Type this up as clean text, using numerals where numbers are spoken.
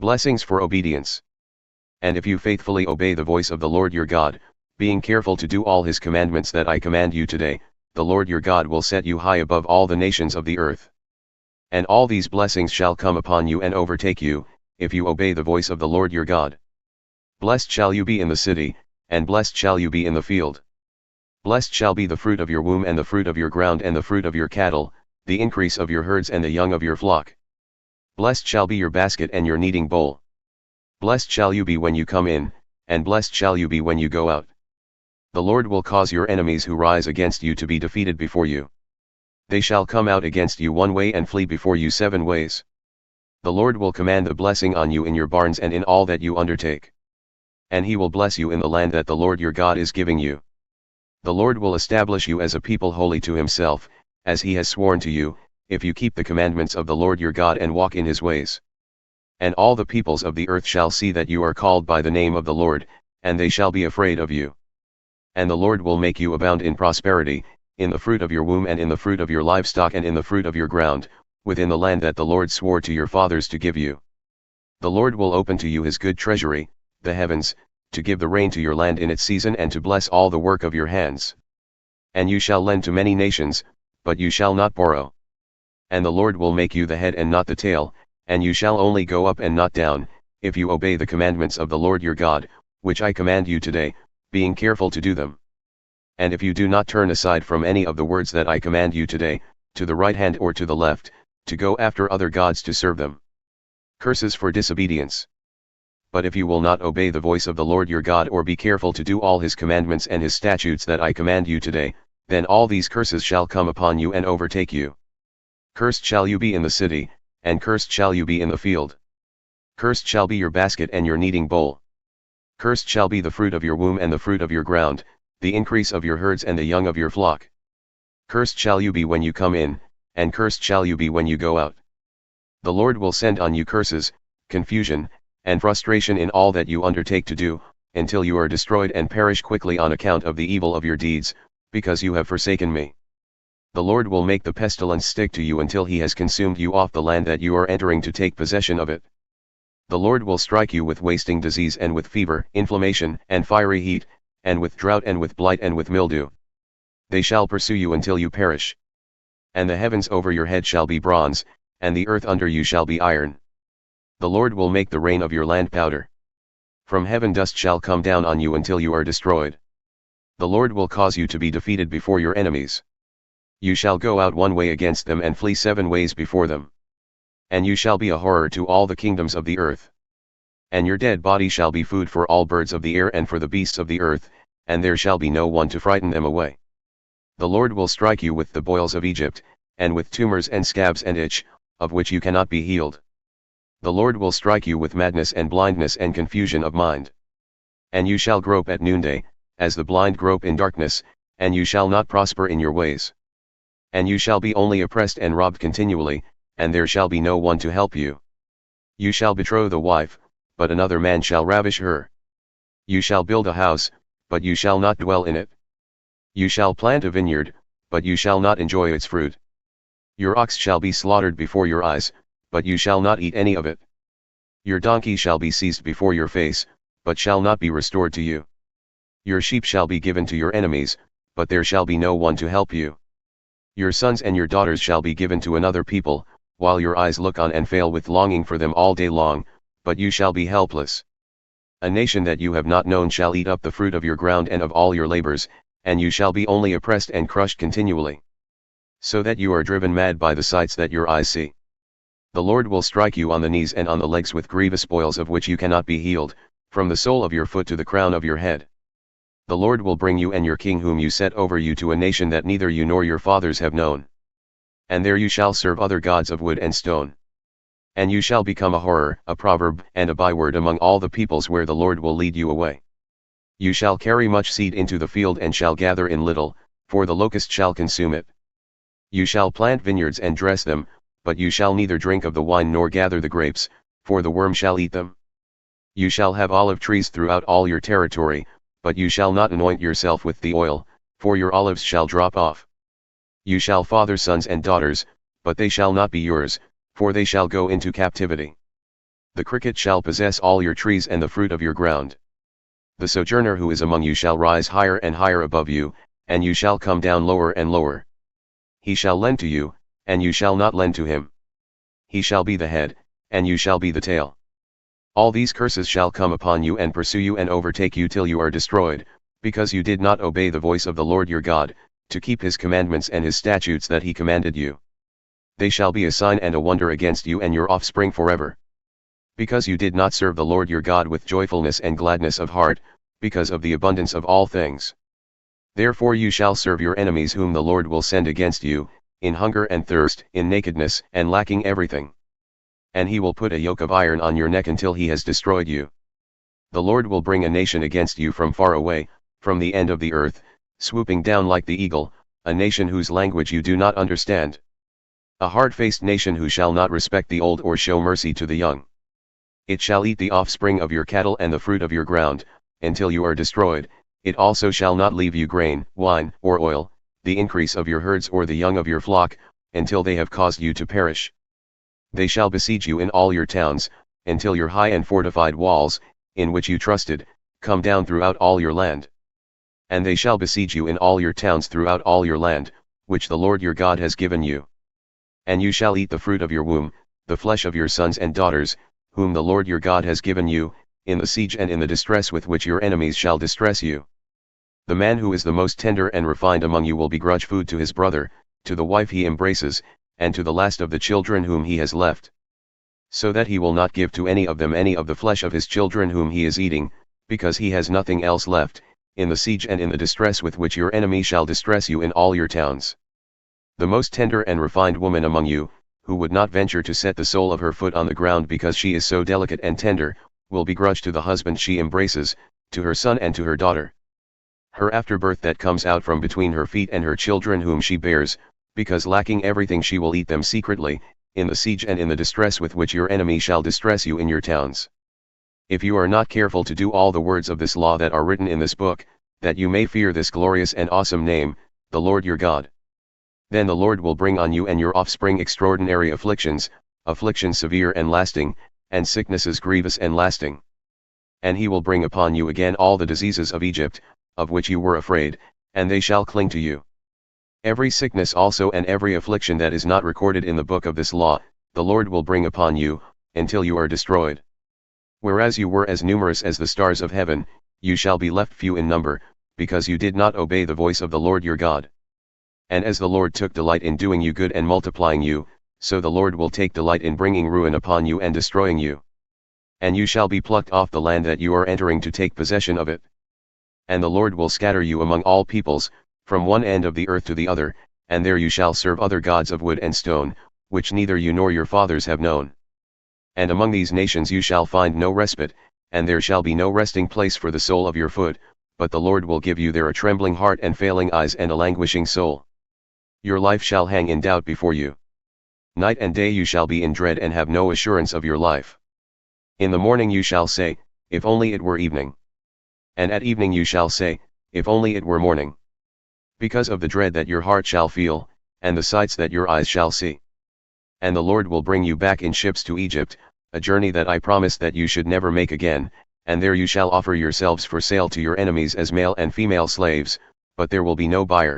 Blessings for obedience. And if you faithfully obey the voice of the Lord your God, being careful to do all his commandments that I command you today, the Lord your God will set you high above all the nations of the earth. And all these blessings shall come upon you and overtake you, if you obey the voice of the Lord your God. Blessed shall you be in the city, and blessed shall you be in the field. Blessed shall be the fruit of your womb and the fruit of your ground and the fruit of your cattle, the increase of your herds and the young of your flock. Blessed shall be your basket and your kneading bowl. Blessed shall you be when you come in, and blessed shall you be when you go out. The Lord will cause your enemies who rise against you to be defeated before you. They shall come out against you one way and flee before you 7 ways. The Lord will command the blessing on you in your barns and in all that you undertake. And he will bless you in the land that the Lord your God is giving you. The Lord will establish you as a people holy to himself, as he has sworn to you, if you keep the commandments of the Lord your God and walk in his ways. And all the peoples of the earth shall see that you are called by the name of the Lord, and they shall be afraid of you. And the Lord will make you abound in prosperity, in the fruit of your womb and in the fruit of your livestock and in the fruit of your ground, within the land that the Lord swore to your fathers to give you. The Lord will open to you his good treasury, the heavens, to give the rain to your land in its season and to bless all the work of your hands. And you shall lend to many nations, but you shall not borrow. And the Lord will make you the head and not the tail, and you shall only go up and not down, if you obey the commandments of the Lord your God, which I command you today, being careful to do them. And if you do not turn aside from any of the words that I command you today, to the right hand or to the left, to go after other gods to serve them. Curses for disobedience. But if you will not obey the voice of the Lord your God or be careful to do all his commandments and his statutes that I command you today, then all these curses shall come upon you and overtake you. Cursed shall you be in the city, and cursed shall you be in the field. Cursed shall be your basket and your kneading bowl. Cursed shall be the fruit of your womb and the fruit of your ground, the increase of your herds and the young of your flock. Cursed shall you be when you come in, and cursed shall you be when you go out. The Lord will send on you curses, confusion, and frustration in all that you undertake to do, until you are destroyed and perish quickly on account of the evil of your deeds, because you have forsaken me. The Lord will make the pestilence stick to you until he has consumed you off the land that you are entering to take possession of it. The Lord will strike you with wasting disease and with fever, inflammation, and fiery heat, and with drought and with blight and with mildew. They shall pursue you until you perish. And the heavens over your head shall be bronze, and the earth under you shall be iron. The Lord will make the rain of your land powder. From heaven dust shall come down on you until you are destroyed. The Lord will cause you to be defeated before your enemies. You shall go out one way against them and flee 7 ways before them. And you shall be a horror to all the kingdoms of the earth. And your dead body shall be food for all birds of the air and for the beasts of the earth, and there shall be no one to frighten them away. The Lord will strike you with the boils of Egypt, and with tumors and scabs and itch, of which you cannot be healed. The Lord will strike you with madness and blindness and confusion of mind. And you shall grope at noonday, as the blind grope in darkness, and you shall not prosper in your ways. And you shall be only oppressed and robbed continually, and there shall be no one to help you. You shall betroth a wife, but another man shall ravish her. You shall build a house, but you shall not dwell in it. You shall plant a vineyard, but you shall not enjoy its fruit. Your ox shall be slaughtered before your eyes, but you shall not eat any of it. Your donkey shall be seized before your face, but shall not be restored to you. Your sheep shall be given to your enemies, but there shall be no one to help you. Your sons and your daughters shall be given to another people, while your eyes look on and fail with longing for them all day long, but you shall be helpless. A nation that you have not known shall eat up the fruit of your ground and of all your labors, and you shall be only oppressed and crushed continually. So that you are driven mad by the sights that your eyes see. The Lord will strike you on the knees and on the legs with grievous boils of which you cannot be healed, from the sole of your foot to the crown of your head. The Lord will bring you and your king whom you set over you to a nation that neither you nor your fathers have known. And there you shall serve other gods of wood and stone. And you shall become a horror, a proverb, and a byword among all the peoples where the Lord will lead you away. You shall carry much seed into the field and shall gather in little, for the locust shall consume it. You shall plant vineyards and dress them, but you shall neither drink of the wine nor gather the grapes, for the worm shall eat them. You shall have olive trees throughout all your territory, but you shall not anoint yourself with the oil, for your olives shall drop off. You shall father sons and daughters, but they shall not be yours, for they shall go into captivity. The cricket shall possess all your trees and the fruit of your ground. The sojourner who is among you shall rise higher and higher above you, and you shall come down lower and lower. He shall lend to you, and you shall not lend to him. He shall be the head, and you shall be the tail. All these curses shall come upon you and pursue you and overtake you till you are destroyed, because you did not obey the voice of the Lord your God, to keep his commandments and his statutes that he commanded you. They shall be a sign and a wonder against you and your offspring forever. Because you did not serve the Lord your God with joyfulness and gladness of heart, because of the abundance of all things. Therefore you shall serve your enemies whom the Lord will send against you, in hunger and thirst, in nakedness and lacking everything. And he will put a yoke of iron on your neck until he has destroyed you. The Lord will bring a nation against you from far away, from the end of the earth, swooping down like the eagle, a nation whose language you do not understand. A hard-faced nation who shall not respect the old or show mercy to the young. It shall eat the offspring of your cattle and the fruit of your ground, until you are destroyed. It also shall not leave you grain, wine, or oil, the increase of your herds or the young of your flock, until they have caused you to perish. They shall besiege you in all your towns, until your high and fortified walls, in which you trusted, come down throughout all your land. And they shall besiege you in all your towns throughout all your land, which the Lord your God has given you. And you shall eat the fruit of your womb, the flesh of your sons and daughters, whom the Lord your God has given you, in the siege and in the distress with which your enemies shall distress you. The man who is the most tender and refined among you will begrudge food to his brother, to the wife he embraces, and to the last of the children whom he has left. So that he will not give to any of them any of the flesh of his children whom he is eating, because he has nothing else left, in the siege and in the distress with which your enemy shall distress you in all your towns. The most tender and refined woman among you, who would not venture to set the sole of her foot on the ground because she is so delicate and tender, will begrudge to the husband she embraces, to her son and to her daughter. Her afterbirth that comes out from between her feet and her children whom she bears, because lacking everything she will eat them secretly, in the siege and in the distress with which your enemy shall distress you in your towns. If you are not careful to do all the words of this law that are written in this book, that you may fear this glorious and awesome name, the Lord your God. Then the Lord will bring on you and your offspring extraordinary afflictions, afflictions severe and lasting, and sicknesses grievous and lasting. And he will bring upon you again all the diseases of Egypt, of which you were afraid, and they shall cling to you. Every sickness also and every affliction that is not recorded in the book of this law, the Lord will bring upon you, until you are destroyed. Whereas you were as numerous as the stars of heaven, you shall be left few in number, because you did not obey the voice of the Lord your God. And as the Lord took delight in doing you good and multiplying you, so the Lord will take delight in bringing ruin upon you and destroying you. And you shall be plucked off the land that you are entering to take possession of it. And the Lord will scatter you among all peoples, from one end of the earth to the other, and there you shall serve other gods of wood and stone, which neither you nor your fathers have known. And among these nations you shall find no respite, and there shall be no resting place for the sole of your foot, but the Lord will give you there a trembling heart and failing eyes and a languishing soul. Your life shall hang in doubt before you. Night and day you shall be in dread and have no assurance of your life. In the morning you shall say, if only it were evening. And at evening you shall say, if only it were morning. Because of the dread that your heart shall feel, and the sights that your eyes shall see. And the Lord will bring you back in ships to Egypt, a journey that I promised that you should never make again, and there you shall offer yourselves for sale to your enemies as male and female slaves, but there will be no buyer,